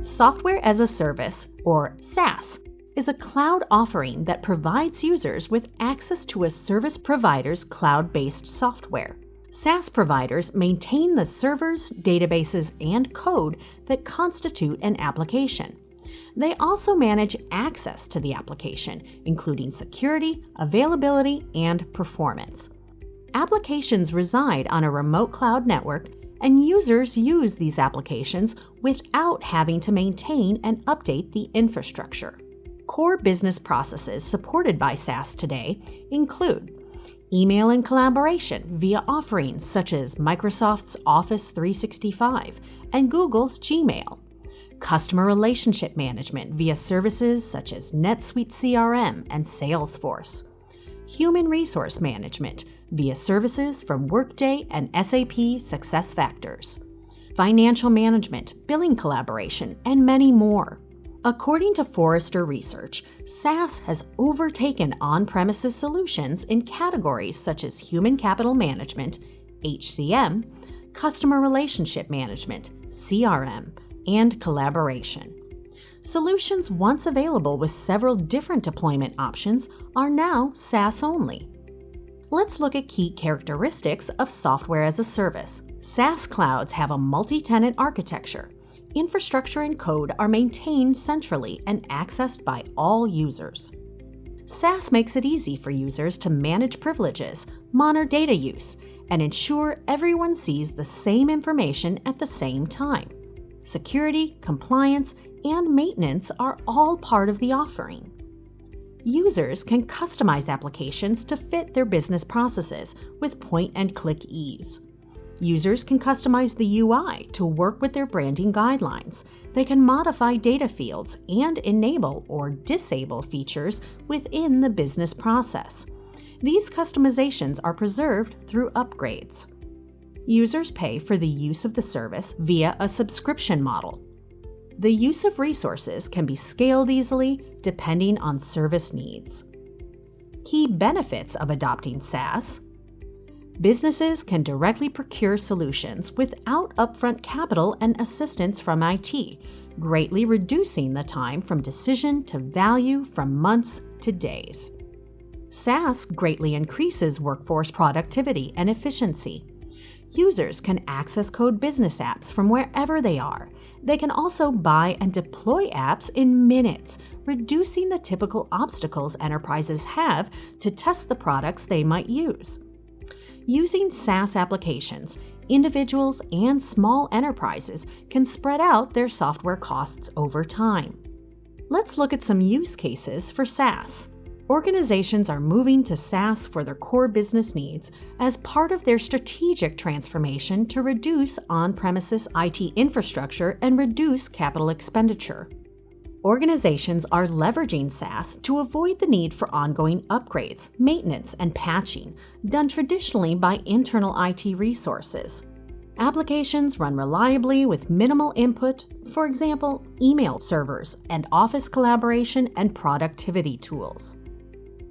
Software as a Service, or SaaS, is a cloud offering that provides users with access to a service provider's cloud-based software. SaaS providers maintain the servers, databases, and code that constitute an application. They also manage access to the application, including security, availability, and performance. Applications reside on a remote cloud network, and users use these applications without having to maintain and update the infrastructure. Core business processes supported by SaaS today include email and collaboration via offerings such as Microsoft's Office 365 and Google's Gmail, customer relationship management via services such as NetSuite CRM and Salesforce, human resource management via services from Workday and SAP SuccessFactors, financial management, billing collaboration, and many more. According to Forrester Research, SaaS has overtaken on-premises solutions in categories such as human capital management, HCM, customer relationship management, CRM, and collaboration. Solutions once available with several different deployment options are now SaaS only. Let's look at key characteristics of software as a service. SaaS clouds have a multi-tenant architecture. Infrastructure and code are maintained centrally and accessed by all users. SaaS makes it easy for users to manage privileges, monitor data use, and ensure everyone sees the same information at the same time. Security, compliance, and maintenance are all part of the offering. Users can customize applications to fit their business processes with point-and-click ease. Users can customize the UI to work with their branding guidelines. They can modify data fields and enable or disable features within the business process. These customizations are preserved through upgrades. Users pay for the use of the service via a subscription model. The use of resources can be scaled easily depending on service needs. Key benefits of adopting SaaS: businesses can directly procure solutions without upfront capital and assistance from IT, greatly reducing the time from decision to value from months to days. SaaS greatly increases workforce productivity and efficiency. Users can access code business apps from wherever they are. They can also buy and deploy apps in minutes, reducing the typical obstacles enterprises have to test the products they might use. Using SaaS applications, individuals and small enterprises can spread out their software costs over time. Let's look at some use cases for SaaS. Organizations are moving to SaaS for their core business needs as part of their strategic transformation to reduce on-premises IT infrastructure and reduce capital expenditure. Organizations are leveraging SaaS to avoid the need for ongoing upgrades, maintenance, and patching, done traditionally by internal IT resources. Applications run reliably with minimal input, for example, email servers and office collaboration and productivity tools.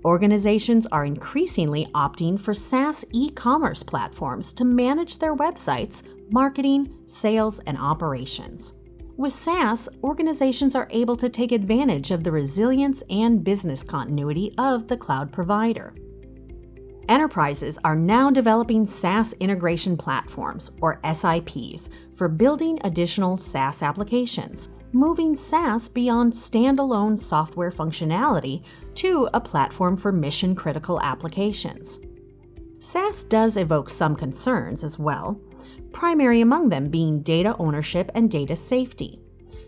Organizations are increasingly opting for SaaS e-commerce platforms to manage their websites, marketing, sales, and operations. With SaaS, organizations are able to take advantage of the resilience and business continuity of the cloud provider. Enterprises are now developing SaaS integration platforms, or SIPs, for building additional SaaS applications, moving SaaS beyond standalone software functionality to a platform for mission-critical applications. SaaS does evoke some concerns as well, primary among them being data ownership and data safety.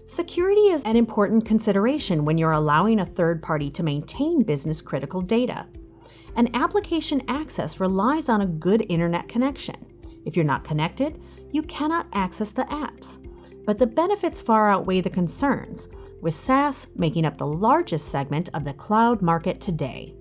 Security is an important consideration when you're allowing a third party to maintain business-critical data. And application access relies on a good internet connection. If you're not connected, you cannot access the apps. But the benefits far outweigh the concerns, with SaaS making up the largest segment of the cloud market today.